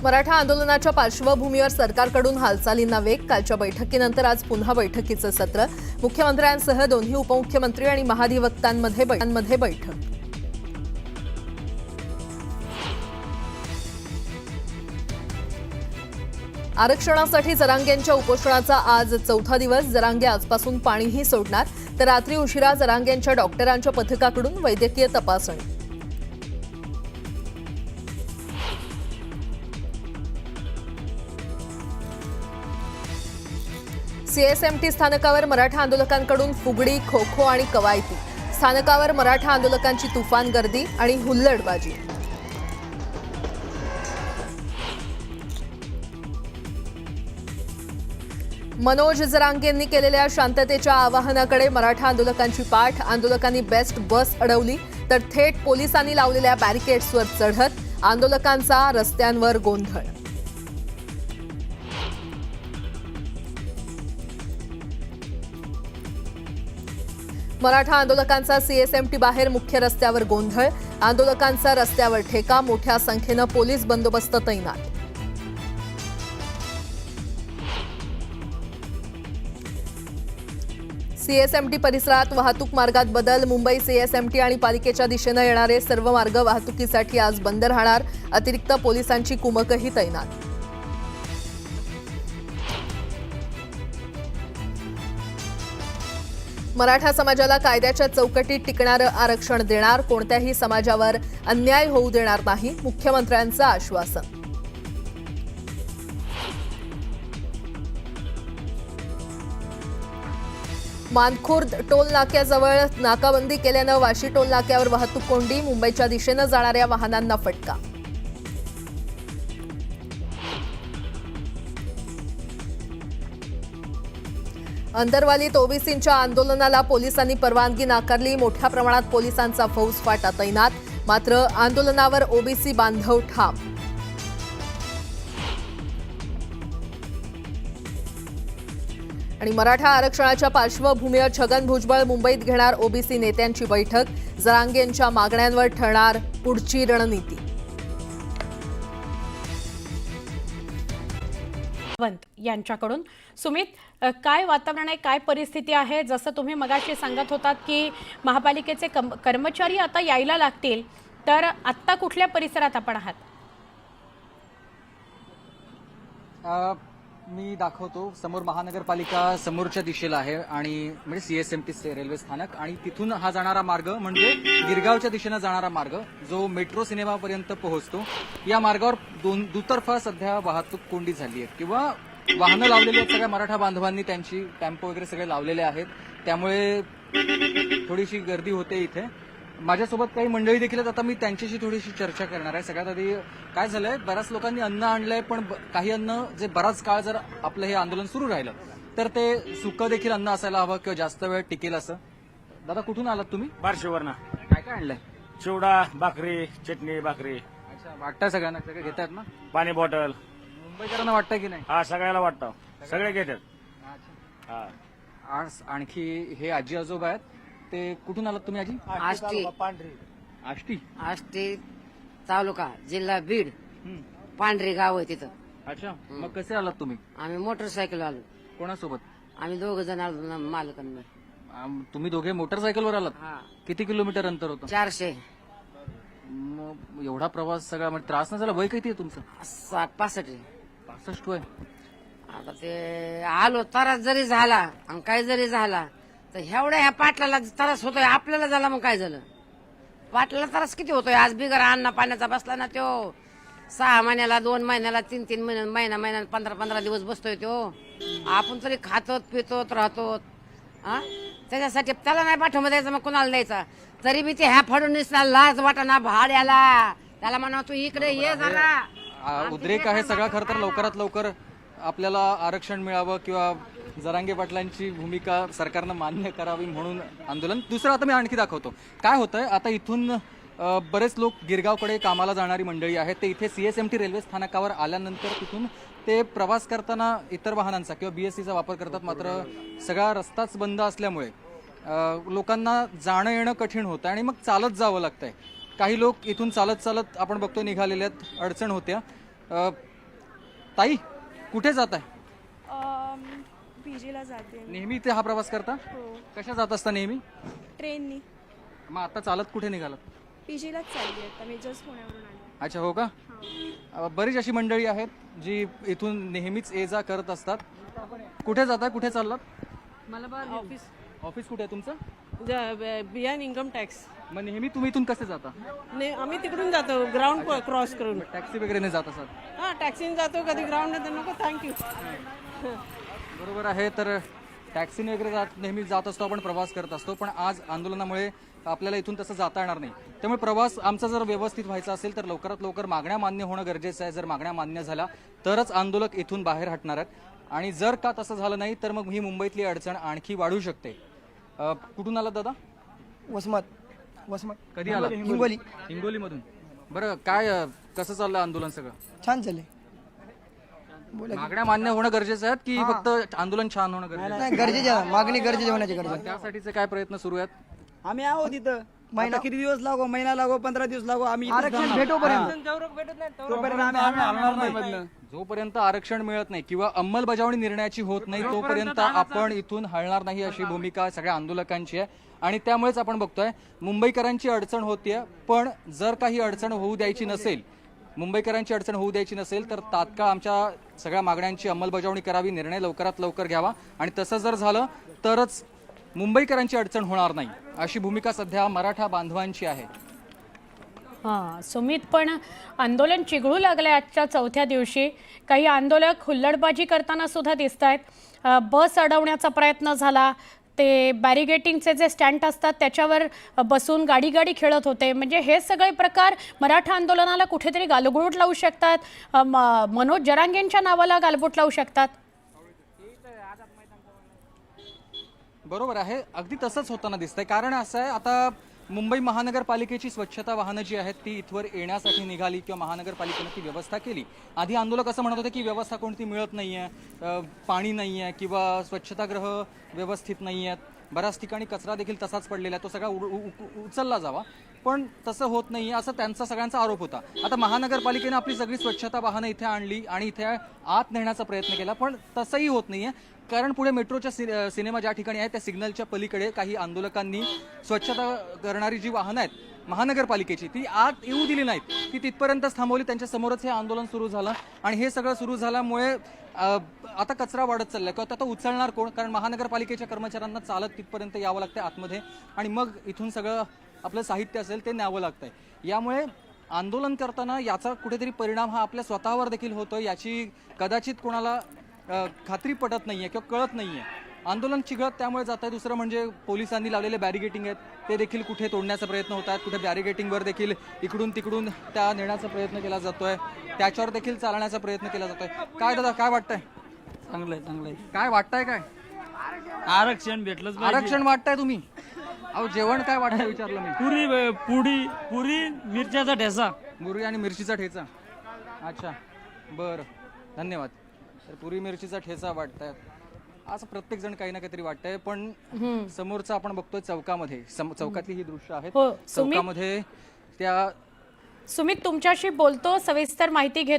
मराठा आंदोलनाच्या पार्श्वभूमीवर सरकारकडून हालचालींना वेग. कालच्या बैठकीनंतर आज पुन्हा बैठकीचं सत्र. मुख्यमंत्र्यांसह दोन्ही उपमुख्यमंत्री आणि महाधिवक्तांमध्ये बैठक. आरक्षणासाठी जरांगेंच्या उपोषणाचा आज चौथा दिवस. जरांगे आजपासून पाणीही सोडणार, तर रात्री उशिरा जरांगेंच्या डॉक्टरांच्या पथकाकडून वैद्यकीय तपासणी. सीएसएमटी स्थानकावर मराठा आंदोलकांकडून फुगडी, खो-खो आणि कवायती. स्थानकावर मराठा आंदोलकांची तुफान गर्दी आणि हुल्लडबाजी. मनोज जरांगेंनी केलेल्या शांततेच्या आवाहनाकडे मराठा आंदोलकांची पाठ. आंदोलकांनी बेस्ट बस अडवली, तर थेट पोलिसांनी लावलेल्या बॅरिकेड्सवर चढत आंदोलकांचा रस्त्यांवर गोंधळ. मराठा आंदोलकांचा सीएसएमटी बाहेर मुख्य रस्त्यावर गोंधळ. आंदोलकांचा रस्त्यावर ठेका. मोठ्या संख्येनं पोलीस बंदोबस्त तैनात. सीएसएमटी परिसरात वाहतूक मार्गात बदल. मुंबई सीएसएमटी आणि पालिकेच्या दिशेनं येणारे सर्व मार्ग वाहतुकीसाठी आज बंद राहणार. अतिरिक्त पोलिसांची कुमकही तैनात. मराठा समाजाला कायद्याच्या चौकटीत टिकणारं आरक्षण देणार. कोणत्याही समाजावर अन्याय होऊ देणार नाही, मुख्यमंत्र्यांचं आश्वासन. मानखुर्द टोल नाक्याजवळ नाकाबंदी केल्यानं वाशी टोल नाक्यावर वाहतूक कोंडी. मुंबईच्या दिशेनं जाणाऱ्या वाहनांना फटका. अंदरवालीत ओबीसींच्या आंदोलनाला पोलिसांनी परवानगी नाकारली. मोठ्या प्रमाणात पोलिसांचा फौजफाटा तैनात. मात्र आंदोलनावर ओबीसी बांधव ठाम. आणि मराठा आरक्षणाच्या पार्श्वभूमीवर छगन भुजबळ मुंबईत घेणार ओबीसी नेत्यांची बैठक. जरांगेंच्या मागण्यांवर ठरणार पुढची रणनीती. यांच्याकडून सुमित, काय वातावरण आहे, काय परिस्थिती आहे? जसं तुम्ही मगाशी सांगत होतात की महापालिकेचे कर्मचारी आता यायला लागतील, तर आत्ता कुठल्या परिसरात आपण आहात? मी दाखवतो. समोर महानगरपालिका समोरच्या दिशेला आहे आणि म्हणजे सीएसएमटी रेल्वे स्थानक, आणि तिथून हा जाणारा मार्ग म्हणजे गिरगावच्या दिशेनं जाणारा मार्ग जो मेट्रो सिनेमापर्यंत पोहोचतो. या मार्गावर दुतर्फा सध्या वाहतूक कोंडी झाली आहे, किंवा वाहनं लावलेली आहेत. सगळ्या मराठा बांधवांनी त्यांची टेम्पो वगैरे सगळे लावलेले आहेत, त्यामुळे थोडीशी गर्दी होते इथे. माझ्यासोबत काही मंडळी देखील आहेत. आता मी त्यांच्याशी थोडीशी चर्चा करणार आहे. सगळ्यात आधी काय झालंय, बऱ्याच लोकांनी अन्न आणलंय, पण काही अन्न जे बराच काळ जर आपलं हे आंदोलन सुरू राहिलं तर ते सुकं देखील अन्न असायला हवं किंवा जास्त वेळ टिकेल असं. दादा, कुठून आलात तुम्ही? बार्शीवरनं. काय काय आणलंय? चिवडा, भाकरी, चटणी, भाकरी. अच्छा, वाटतंय सगळ्यांना? सगळे घेतात ना? पाणी बॉटल. मुंबईकरांना वाटतंय की नाही? हा, सगळ्याला वाटतं. सगळे घेतात. हा. आज आणखी हे आजी आजोबा आहेत. ते कुठून आलात तुम्ही आजी? आष्टी आष्टी. आष्टी तालुका, जिल्हा बीड. पांढरी गाव आहे तिथं. अच्छा, मग कसे आलात तुम्ही? आम्ही मोटरसायकल आलो. कोणासोबत? आम्ही दोघ जण आलो मालकांवर. तुम्ही दोघे मोटरसायकलवर आलात? हा, किती किलोमीटर अंतर होतं? 400. मग एवढा प्रवास सगळा म्हणजे त्रास नाही झाला? वय किती आहे तुमचं? 65. 65 वय. आता ते आलो, त्रास जरी झाला आणि काय जरी झाला तर ह्या पाटलाला त्रास होतोय, आपल्याला झाला मग काय झालं? पाटलाला त्रास किती होतोय? आज बिगर अन्न पाण्याचा बसला ना तो 6 महिन्याला, 2 महिन्याला, 3 महिना 15 दिवस बसतोय तो. आपण तरी खातो पितो राहतो. हा, त्याच्यासाठी त्याला नाही पाठवून द्यायचं, मग कुणाला द्यायचा? तरी बी ते ह्या फडणवीसला लाज वाटाना भाड्याला. त्याला म्हणा तू इकडे ये जरा. उद्रेक आहे सगळा. खरं तर लवकरात लवकर आपल्याला आरक्षण मिळावं किंवा जरांगे पाटलांची भूमिका सरकारनं मान्य करावी म्हणून आंदोलन. दुसरं आता मी आणखी दाखवतो काय होतंय. आता इथून बरेच लोक गिरगावकडे कामाला जाणारी मंडळी आहेत, ते इथे सीएसएमटी रेल्वे स्थानकावर आल्यानंतर तिथून ते प्रवास करताना इतर वाहनांचा किंवा बीएससीचा वापर करतात. मात्र सगळा रस्ताच बंद असल्यामुळे लोकांना जाणं येणं कठीण होतं आणि मग चालत जावं लागतंय. काही लोक इथून चालत चालत आपण बघतो निघालेले आहेत. अडचण होत्या. ताई कुठे जात आहे? पीजीला जाते. नेहमी इथे हा प्रवास करता? हो. कशा जात असता नेहमी? ट्रेननी. मग आता चालत कुठे निघालात? पीजीलाच चालली आहे. आता मी जस्ट पुण्यावरून आले. अच्छा, हो का? बरीच अशी मंडळी आहेत जी इथून नेहमीच ये जा करत असतात. कुठे जाताय, कुठे चाललात? ऑफिस ऑफिस कुठे आहे तुमचं? बियान इन्कम टॅक्स. मग नेहमी तुम्ही इथून कसे जाता? नाही, आम्ही तिकडून जातो ग्राउंड क्रॉस करून. टॅक्सी वगैरे नाही जात असतात? हां, टॅक्सीने जातो, कधी ग्राउंड तर नको. थँक्यू. बरोबर आहे. तर टॅक्सीने वगैरे नेहमी जात असतो, आपण प्रवास करत असतो. पण आज आंदोलनामुळे आपल्याला इथून तसं जाता येणार नाही. त्यामुळे प्रवास आमचा जर व्यवस्थित व्हायचा असेल तर लवकरात लवकर मागण्या मान्य होणं गरजेचं आहे. जर मागण्या मान्य झाल्या तरच आंदोलक इथून बाहेर हटणार आहेत. आणि जर का तसं झालं नाही तर मग ही मुंबईतली अडचण आणखी वाढू शकते. कुठून आलात दादा? वसमत कधी आला? हिंगोली. हिंगोलीमधून. बरं, काय कसं चाललं आंदोलन सगळं? छान चालले. मागण्या मान्य होणं गरजेचं आहे की फक्त आंदोलन छान होणं गरजेचं आहे? नाही, गरजेचे आहे. मागणी गरजेची होण्याची गरज आहे. त्यासाठीचे काय प्रयत्न सुरू आहेत? आम्ही आहोत इथं. महिना किती दिवस लागो, महिना लागो, 15 दिवस लागो, आम्ही इथंच आरक्षण थांबणार. भेटोपर्यंत तोपर्यंत आम्ही हलणार नाही मधनं. जोपर्यंत आरक्षण मिळत नाही किंवा अंमलबजावणी निर्णयाची होत नाही तोपर्यंत आपण इथून हलणार नाही अशी भूमिका सगळ्या आंदोलकांची आहे. आणि त्यामुळेच आपण बघतोय मुंबईकरांची अडचण होतीये. पण जर काही अडचण होऊ द्यायची नसेल, मुंबईकरांची अडचण होऊ द्यायची नसेल तर तात्काळ आमच्या सगळ्या मागण्यांची अंमलबजावणी करावी, निर्णय लवकरात लवकर घ्यावा. आणि तसं जर झालं तरच मुंबईकरांची अडचण होणार नाही अशी भूमिका सध्या मराठा बांधवांची आहे. हां, सुमित, पण आंदोलन चिघळू लागलंय आजच्या चौथ्या दिवशी. काही आंदोलक हुल्लडबाजी करताना सुद्धा दिसत आहेत. बस अडवण्याचा प्रयत्न झाला. ते बॅरिगेटिंगचे जे स्टँड असतात त्याच्यावर बसून गाडी खेळत होते. म्हणजे हे सगळे प्रकार मराठा आंदोलनाला कुठेतरी गालबोट लावू शकतात. मनोज जरांगेंच्या नावाला गालबोट लावू शकतात. बरोबर आहे, अगदी तसंच होताना दिसतंय. कारण असं आहे, आता मुंबई महानगरपालिकेची स्वच्छता वाहनं जी आहेत ती इथवर येण्यासाठी निघाली किंवा महानगरपालिकेने ती व्यवस्था केली. आधी आंदोलक असं म्हणत होते की व्यवस्था कोणती मिळत नाही आहे, पाणी नाही आहे किंवा स्वच्छतागृह व्यवस्थित नाही आहेत, बऱ्याच ठिकाणी कचरा देखील तसाच पडलेला आहे, तो सगळा उचलला जावा. पण तसं होत नाही आहे असं त्यांचा सगळ्यांचा आरोप होता. आता महानगरपालिकेने आपली सगळी स्वच्छता वाहनं इथे आणली आणि इथे आत नेण्याचा प्रयत्न केला, पण तसंही होत नाही आहे. कारण पुढे मेट्रोच्या सिनेमा ज्या ठिकाणी आहे त्या सिग्नलच्या पलीकडे काही आंदोलकांनी स्वच्छता करणारी जी वाहनं आहेत महानगरपालिकेची ती आत येऊ दिली नाहीत, ती तिथपर्यंतच थांबवली. त्यांच्या समोरच हे आंदोलन सुरू झालं. आणि हे सगळं सुरू झाल्यामुळे आता कचरा वाढत चाललाय किंवा आता उचलणार कोण? कारण महानगरपालिकेच्या कर्मचाऱ्यांना चालत तिथपर्यंत यावं लागतं आतमध्ये आणि मग इथून सगळं आपलं साहित्य असेल ते न्यावं लागतंय. यामुळे आंदोलन करताना याचा कुठेतरी परिणाम हा आपल्या स्वतःवर देखील होतो याची कदाचित कोणाला खात्री पटत नाहीये किंवा कळत नाहीये. आंदोलन चिघळत त्यामुळे जात आहे. दुसरं म्हणजे पोलिसांनी लावलेले बॅरिगेटिंग आहेत ते देखील कुठे तोडण्याचा प्रयत्न होत आहेत, कुठे बॅरिगेटिंगवर देखील इकडून तिकडून त्या नेण्याचा प्रयत्न केला जातोय, त्याच्यावर देखील चालण्याचा प्रयत्न केला जातोय. काय दादा, काय वाटतंय? चांगलंय. काय वाटतंय? काय आरक्षण भेटलंच पाहिजे. आरक्षण वाटतंय तुम्ही? अहो, जेवण काय वाटतंय विचारलं मी. पुरी मिरच्याचा ठेसा. पुरी आणि मिरचीचा ठेचा. अच्छा, बरं, धन्यवाद. तर पुरी मिरचीचा ठेचा वाटताय असं प्रत्येक जण काही ना काहीतरी वाटतंय. पण समोरचं आपण बघतोय चौकामध्ये, चौकातली ही दृश्य आहेत. हो, चौकामध्ये त्या सुमित, तुमच्याशी बोलतो, सविस्तर माहिती घेतो.